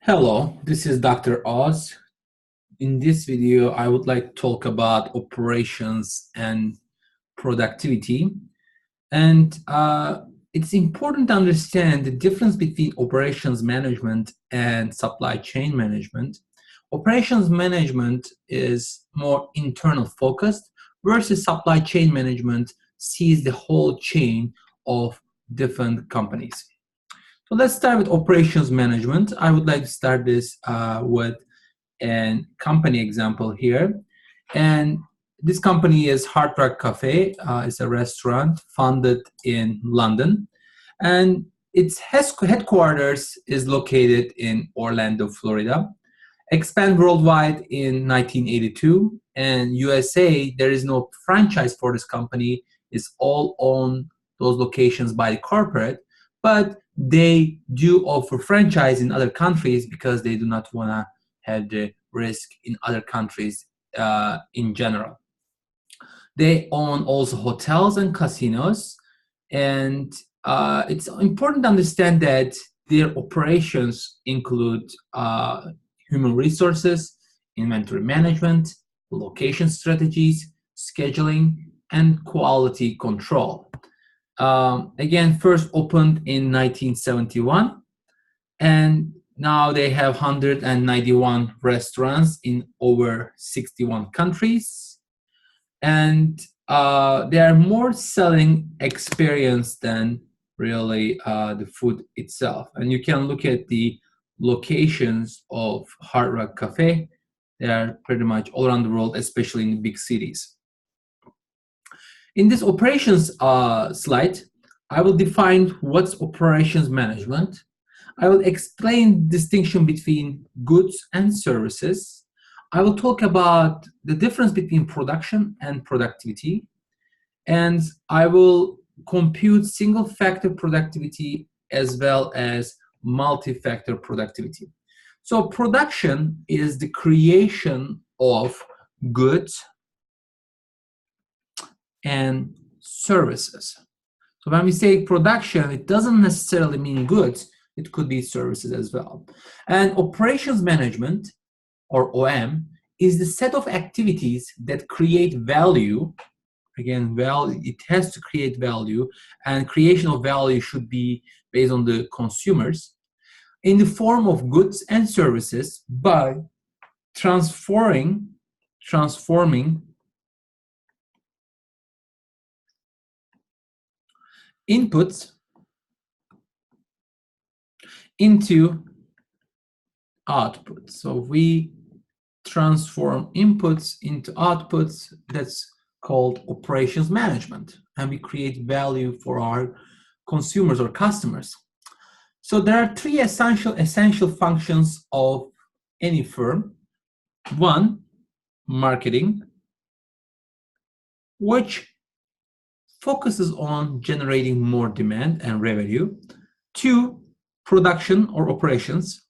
Hello, this is Dr. Oz. In this video, I would like to talk about operations and productivity. And it's important to understand the difference between operations management and supply chain management. Operations management is more internal focused, versus supply chain management sees the whole chain of different companies. So let's start with operations management. I would like to start this with a company example here. And this company is Hard Rock Cafe. It's a restaurant founded in London. And its headquarters is located in Orlando, Florida. Expand worldwide in 1982. And USA, there is no franchise for this company. It's all owned, those locations, by the corporate. But they do offer franchise in other countries because they do not want to have the risk in other countries in general. They own also hotels and casinos, and it's important to understand that their operations include human resources, inventory management, location strategies, scheduling, and quality control. Again, first opened in 1971, and now they have 191 restaurants in over 61 countries, and they are more selling experience than really the food itself. And you can look at the locations of Hard Rock Cafe. They are pretty much all around the world, especially in the big cities. In this operations slide, I will define what's operations management. I will explain distinction between goods and services. I will talk about the difference between production and productivity. And I will compute single factor productivity as well as multi-factor productivity. So production is the creation of goods and services. So when we say production, it doesn't necessarily mean goods, it could be services as well. And operations management, or OM, is the set of activities that create value. Again, it has to create value, and creation of value should be based on the consumers in the form of goods and services by transforming inputs into outputs. So we transform inputs into outputs. That's called operations management, and we create value for our consumers or customers. So there are three essential functions of any firm. One, marketing, which focuses on generating more demand and revenue. Two, production or operations,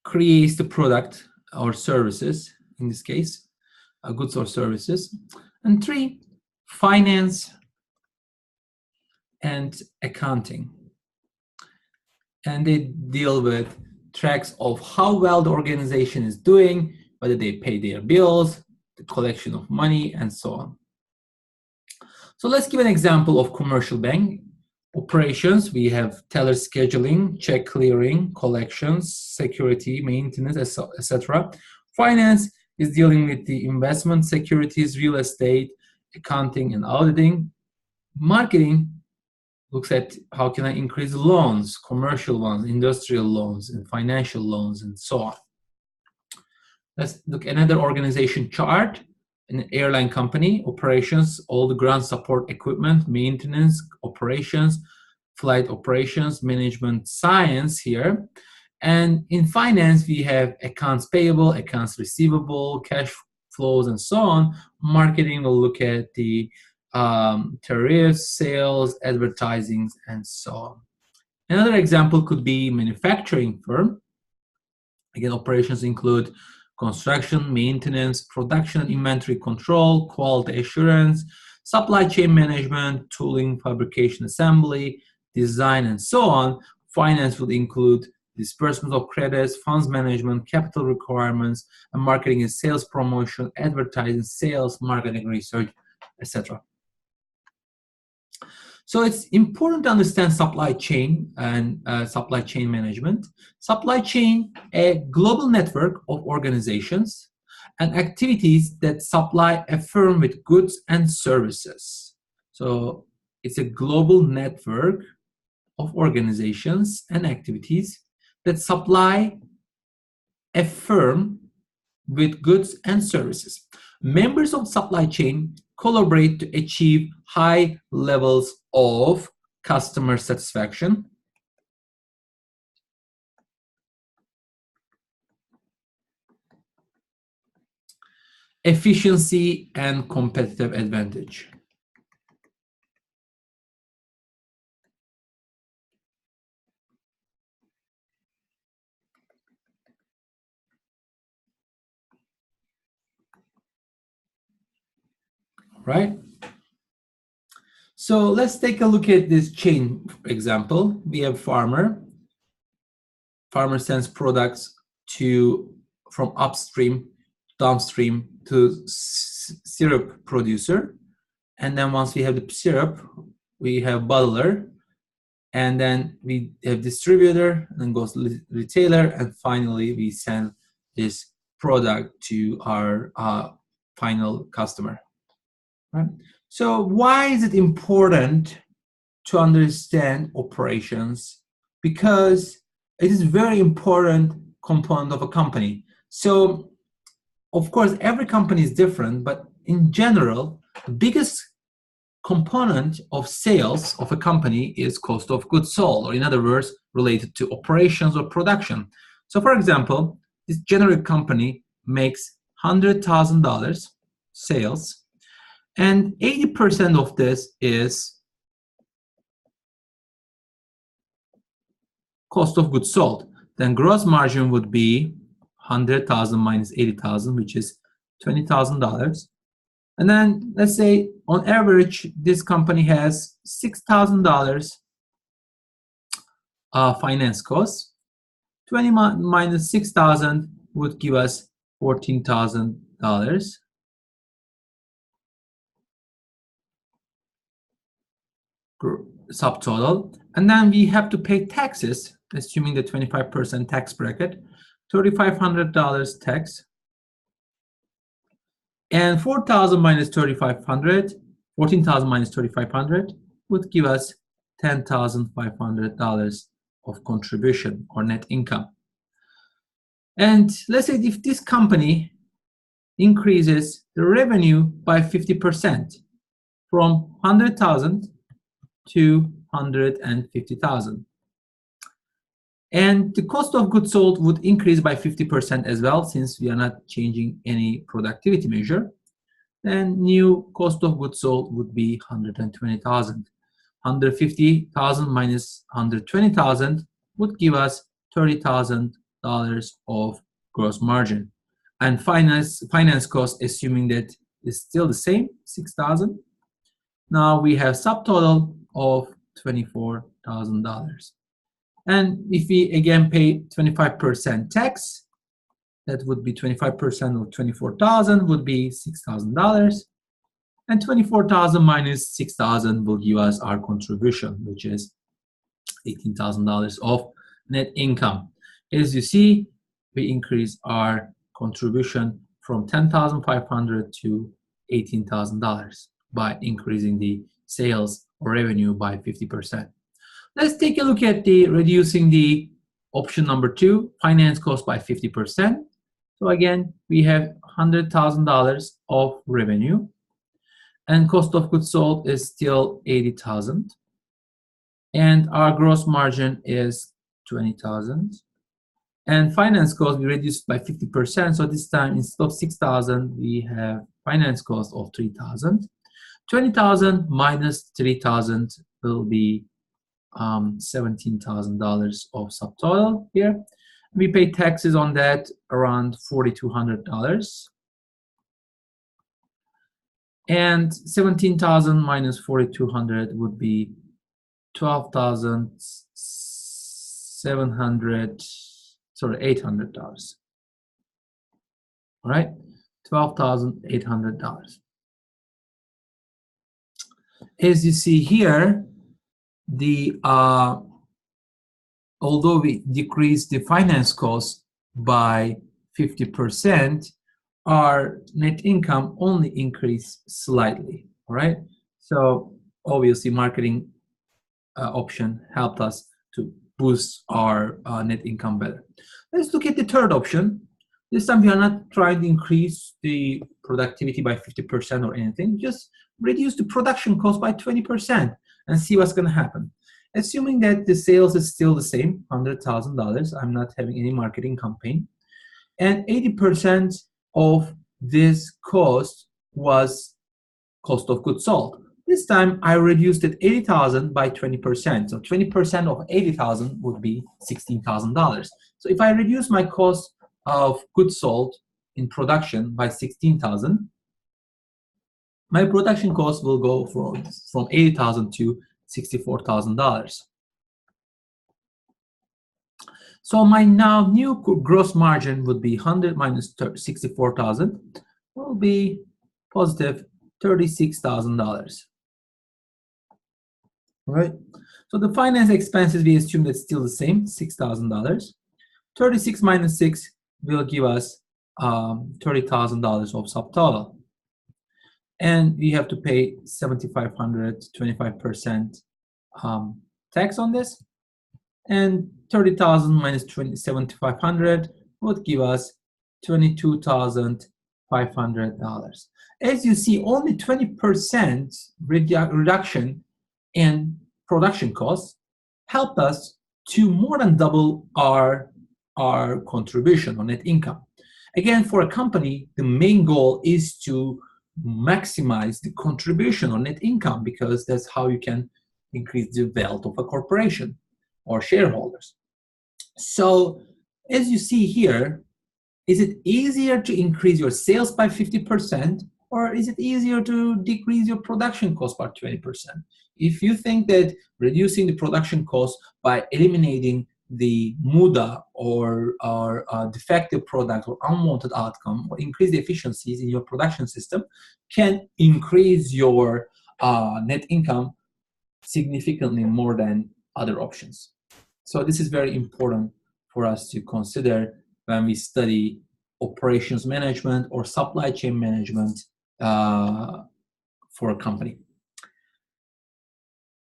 creates the product or services, in this case, goods or services. And three, finance and accounting. And they deal with tracks of how well the organization is doing, whether they pay their bills, the collection of money, and so on. So let's give an example of commercial bank. Operations, we have teller scheduling, check clearing, collections, security, maintenance, etc. Finance is dealing with the investment, securities, real estate, accounting, and auditing. Marketing looks at how can I increase loans, commercial loans, industrial loans, and financial loans, and so on. Let's look at another organization chart. An airline company, operations, all the ground support equipment, maintenance, operations, flight operations, management, science here. And in finance, we have accounts payable, accounts receivable, cash flows, and so on. Marketing will look at the tariffs, sales, advertising, and so on. Another example could be manufacturing firm. Again, operations include construction, maintenance, production, inventory control, quality assurance, supply chain management, tooling, fabrication, assembly, design, and so on. Finance would include disbursement of credits, funds management, capital requirements, and marketing and sales promotion, advertising, sales, marketing research, etc. So it's important to understand supply chain and supply chain management. Supply chain, a global network of organizations and activities that supply a firm with goods and services. So it's a global network of organizations and activities that supply a firm with goods and services. Members of supply chain collaborate to achieve high levels of customer satisfaction, efficiency, and competitive advantage. Right? So let's take a look at this chain example. We have farmer. Farmer sends products from upstream, downstream to syrup producer. And then once we have the syrup, we have bottler, and then we have distributor, and then goes retailer, and finally we send this product to our final customer. Right? So why is it important to understand operations? Because it is a very important component of a company. So of course, every company is different, but in general, the biggest component of sales of a company is cost of goods sold, or in other words, related to operations or production. So for example, this generic company makes $100,000 sales, and 80% of this is cost of goods sold. Then gross margin would be 100,000 minus 80,000, which is $20,000. And then let's say on average, this company has $6,000 finance costs. 20 minus 6,000 would give us $14,000 subtotal. And then we have to pay taxes, assuming the 25% tax bracket, $3,500 tax. And 4,000 minus 3,500, 14,000 minus 3,500 would give us $10,500 of contribution or net income. And let's say if this company increases the revenue by 50% from 100,000 to 150,000. And the cost of goods sold would increase by 50% as well, since we are not changing any productivity measure. Then new cost of goods sold would be 120,000. 150,000 minus 120,000 would give us $30,000 of gross margin. And finance cost, assuming that is still the same, 6,000. Now we have subtotal of $24,000. And if we again pay 25% tax, that would be 25% of 24,000 would be $6,000. And 24,000 minus 6,000 will give us our contribution, which is $18,000 of net income. As you see, we increase our contribution from $10,500 to $18,000 by increasing the sales or revenue by 50%. Let's take a look at reducing the option number 2, finance cost by 50%. So again, we have $100,000 of revenue, and cost of goods sold is still 80,000, and our gross margin is 20,000, and finance cost we reduced by 50%. So this time, instead of 6,000, we have finance cost of 3,000. 20,000 minus 3,000 will be $17,000 of subtotal here. We pay taxes on that around $4,200. And 17,000 minus 4,200 would be 12,700, sorry, $800. All right, $12,800. As you see here, the although we decreased the finance cost by 50%, our net income only increased slightly. All right, so obviously marketing option helped us to boost our net income better. Let's look at the third option. This time we are not trying to increase the productivity by 50% or anything, just reduce the production cost by 20% and see what's going to happen. Assuming that the sales is still the same, $100,000, I'm not having any marketing campaign, and 80% of this cost was cost of goods sold. This time I reduced it 80,000 by 20%. So 20% of 80,000 would be $16,000. So if I reduce my cost of goods sold in production by 16,000, my production cost will go from 80,000 to $64,000. So my now new gross margin would be 100 minus 64,000 will be positive $36,000. Right? So the finance expenses, we assume that's still the same, $6,000. 36 minus 6 will give us $30,000 of subtotal. And we have to pay 7,500, 25% tax on this. And 30,000 minus 7,500 would give us $22,500. As you see, only 20% reduction in production costs helped us to more than double our contribution on net income. Again, for a company, the main goal is to maximize the contribution on net income, because that's how you can increase the wealth of a corporation or shareholders. So as you see here, is it easier to increase your sales by 50%, or is it easier to decrease your production cost by 20%? If you think that reducing the production cost by eliminating the MUDA or defective product or unwanted outcome, or increase the efficiencies in your production system, can increase your net income significantly more than other options. So this is very important for us to consider when we study operations management or supply chain management for a company.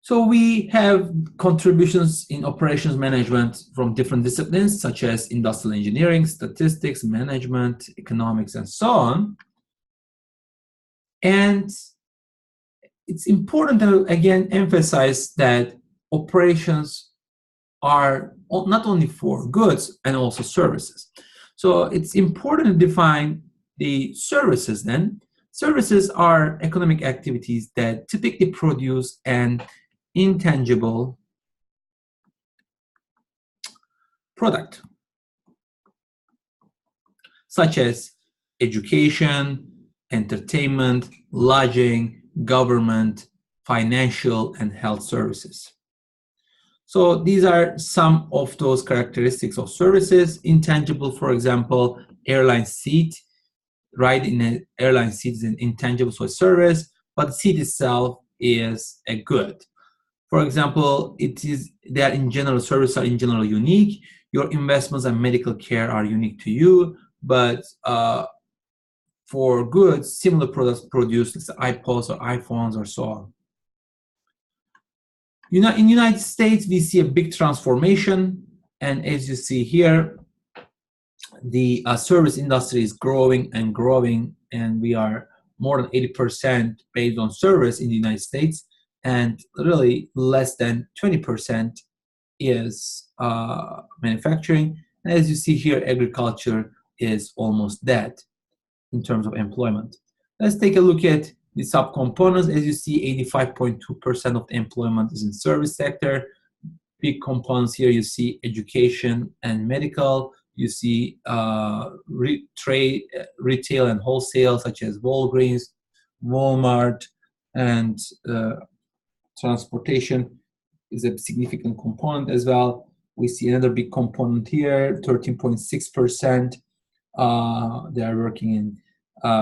So we have contributions in operations management from different disciplines, such as industrial engineering, statistics, management, economics, and so on. And it's important to, again, emphasize that operations are not only for goods and also services. So it's important to define the services then. Services are economic activities that typically produce an intangible product, such as education, entertainment, lodging, government, financial, and health services. So these are some of those characteristics of services. Intangible, for example, airline seat. Ride in an airline seat is an intangible, so a service, but the seat itself is a good. For example, they are in general, services are in general unique. Your investments and medical care are unique to you, but for goods, similar products produced, like iPods or iPhones or so on. In the United States, we see a big transformation, and as you see here, the service industry is growing and growing, and we are more than 80% based on service in the United States, and really less than 20% is manufacturing. And as you see here, agriculture is almost dead in terms of employment. Let's take a look at the subcomponents. As you see, 85.2% of the employment is in service sector. Big components here, you see education and medical. You see retail and wholesale, such as Walgreens, Walmart, and transportation is a significant component as well. We see another big component here, 13.6%. They are working in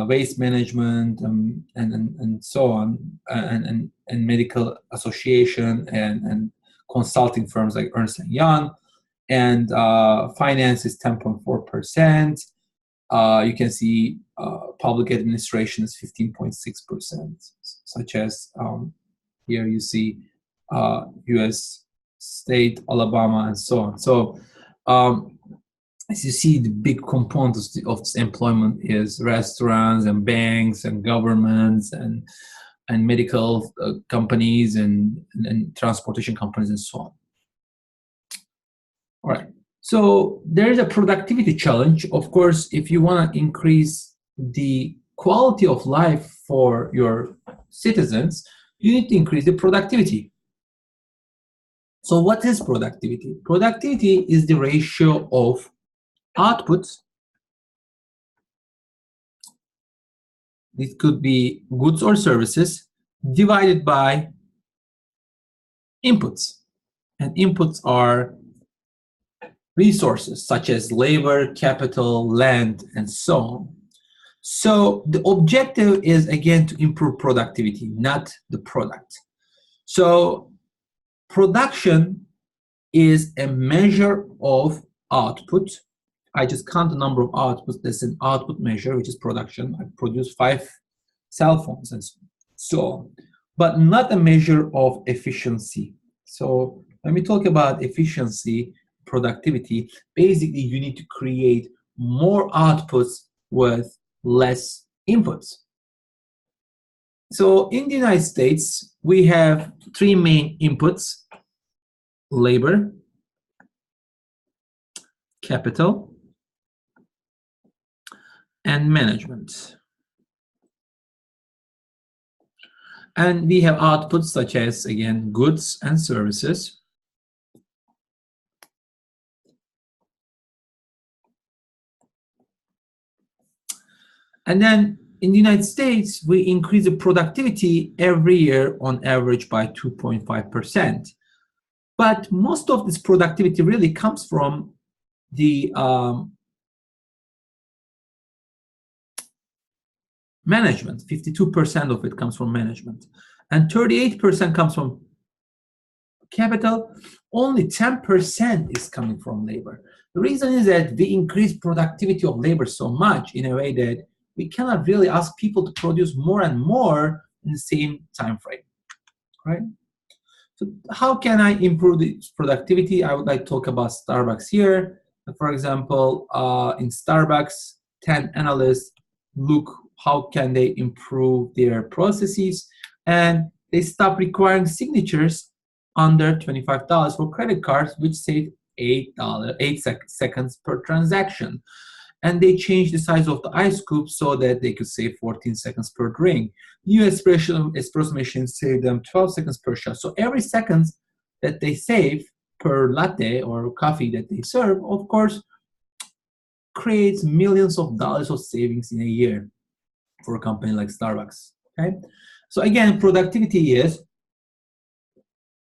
waste management and so on, and medical association and consulting firms like Ernst & Young. And finance is 10.4%. You can see public administration is 15.6%, such as here you see U.S. state, Alabama, and so on. So as you see, the big components of this employment is restaurants and banks and governments and medical companies and transportation companies and so on. All right. So there is a productivity challenge. Of course, if you want to increase the quality of life for your citizens, you need to increase the productivity. So what is productivity? Productivity is the ratio of outputs. It could be goods or services divided by inputs. And inputs are resources such as labor, capital, land, and so on. So the objective is, again, to improve productivity, not the product. So production is a measure of output. I just count the number of outputs. That's an output measure, which is production. I produce 5 cell phones and so on, but not a measure of efficiency. So when we talk about efficiency, productivity, basically you need to create more outputs with less inputs. So in the United States, we have 3 main inputs: labor, capital, and management. And we have outputs such as, again, goods and services. And then in the United States, we increase the productivity every year on average by 2.5%. But most of this productivity really comes from the management. 52% of it comes from management. And 38% comes from capital. Only 10% is coming from labor. The reason is that we increase productivity of labor so much in a way that we cannot really ask people to produce more and more in the same time frame, right? So how can I improve the productivity? I would like to talk about Starbucks here. For example, in Starbucks, 10 analysts look how can they improve their processes, and they stop requiring signatures under $25 for credit cards, which save $8 seconds per transaction. And they changed the size of the ice scoop so that they could save 14 seconds per drink. New espresso machines save them 12 seconds per shot. So every second that they save per latte or coffee that they serve, of course, creates millions of dollars of savings in a year for a company like Starbucks. Okay? So again, productivity is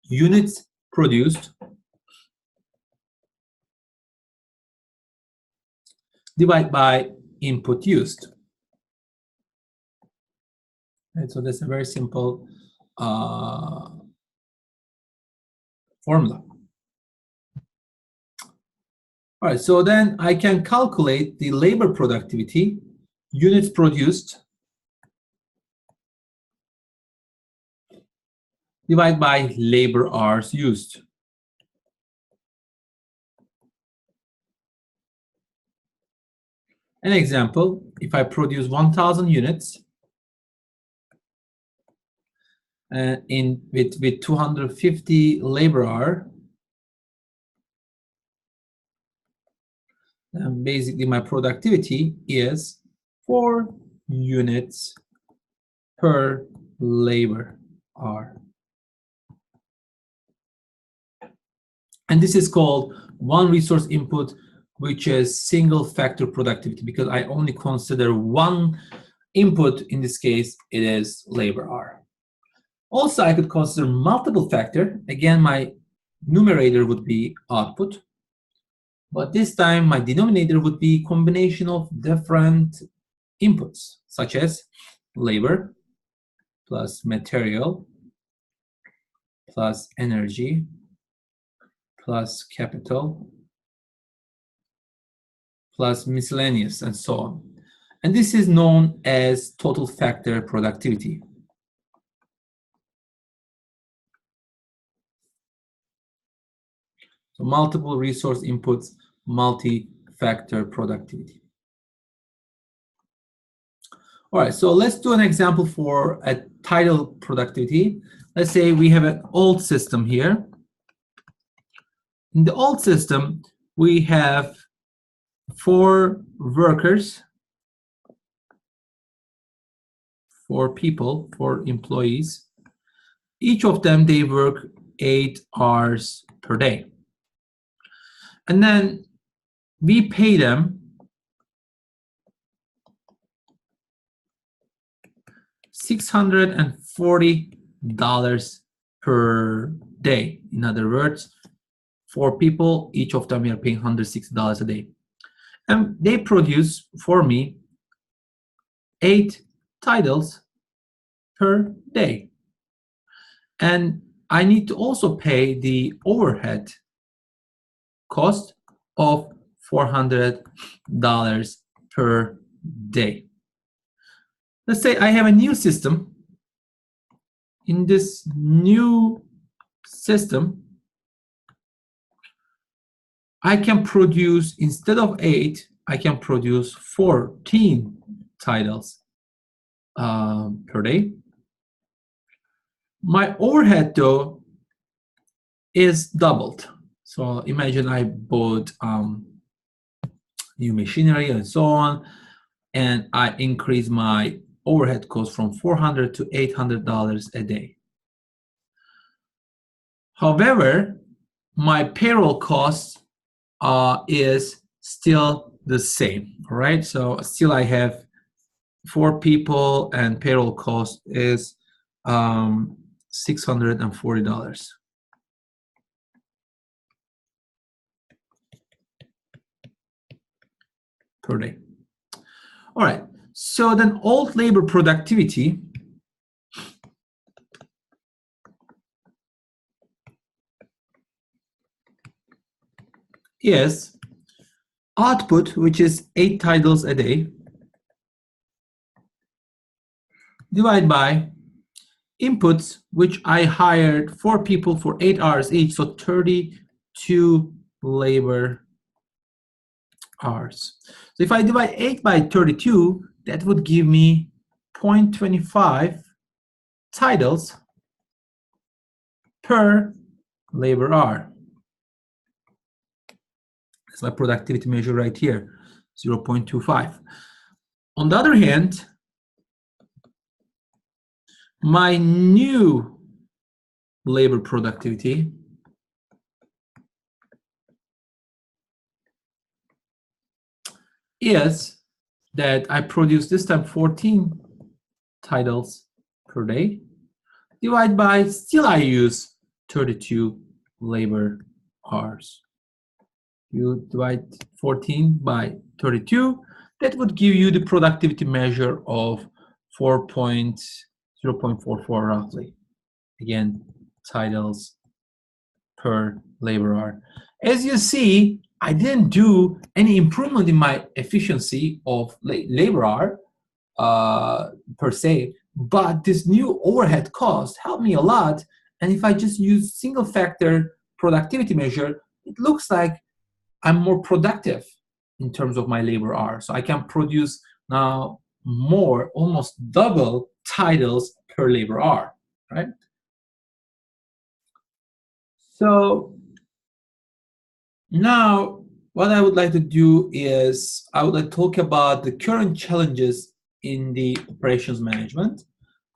units produced divided by input used. Right, so that's a very simple formula. All right, so then I can calculate the labor productivity, units produced divided by labor hours used. An example, if I produce 1,000 units with 250 labor hour, then basically my productivity is 4 units per labor hour. And this is called one resource input, which is single factor productivity, because I only consider one input, in this case, it is labor hour. Also, I could consider multiple factor. Again, my numerator would be output, but this time my denominator would be combination of different inputs, such as labor plus material plus energy plus capital plus miscellaneous, and so on. And this is known as total factor productivity. So multiple resource inputs, multi-factor productivity. All right, so let's do an example for a title productivity. Let's say we have an old system here. In the old system, we have 4 workers, 4 people, 4 employees. Each of them, they work 8 hours per day. And then we pay them $640 per day. In other words, 4 people, each of them we are paying $160 a day. And they produce for me 8 titles per day. And I need to also pay the overhead cost of $400 per day. Let's say I have a new system. In this new system, I can produce, instead of 8, I can produce 14 titles per day. My overhead, though, is doubled. So imagine I bought new machinery and so on, and I increase my overhead cost from $400 to $800 a day. However, my payroll cost is still the same, all right? So still I have 4 people and payroll cost is $640 per day. All right, so then old labor productivity is output, which is 8 titles a day, divided by inputs, which I hired 4 people for 8 hours each, so 32 labor hours. So if I divide 8 by 32, that would give me 0.25 titles per labor hour. That's my productivity measure right here, 0.25. On the other hand, my new labor productivity is that I produce this time 14 titles per day, divided by, still I use 32 labor hours. You divide 14 by 32, that would give you the productivity measure of 0.44 roughly. Again, titles per labor hour. As you see, I didn't do any improvement in my efficiency of labor hour per se, but this new overhead cost helped me a lot. And if I just use single factor productivity measure, it looks like I'm more productive in terms of my labor hour. So I can produce now more, almost double titles per labor hour, right? So now what I would like to do is I would like to talk about the current challenges in the operations management.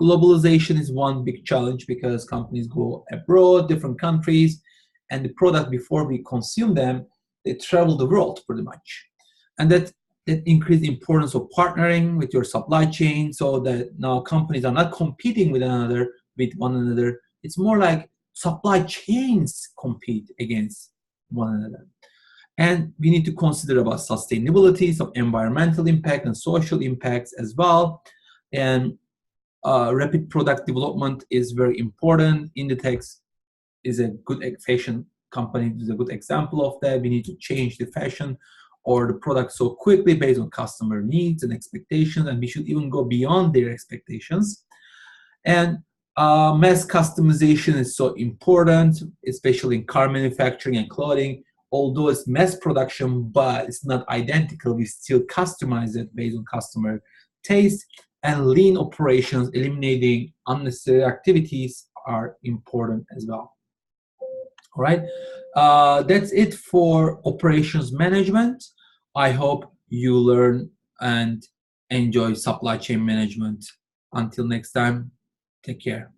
Globalization is one big challenge because companies go abroad, different countries, and the product, before we consume them, they travel the world pretty much. And that that increased importance of partnering with your supply chain, so that now companies are not competing with one another. It's more like supply chains compete against one another. And we need to consider about sustainability, so environmental impact and social impacts as well. And rapid product development is very important. Inditex is a good fashion company, is a good example of that. We need to change the fashion or the product so quickly based on customer needs and expectations, and we should even go beyond their expectations. And mass customization is so important, especially in car manufacturing and clothing. Although it's mass production, but it's not identical, we still customize it based on customer taste. And lean operations, eliminating unnecessary activities, are important as well. All right, that's it for operations management. I hope you learn and enjoy supply chain management. Until next time, take care.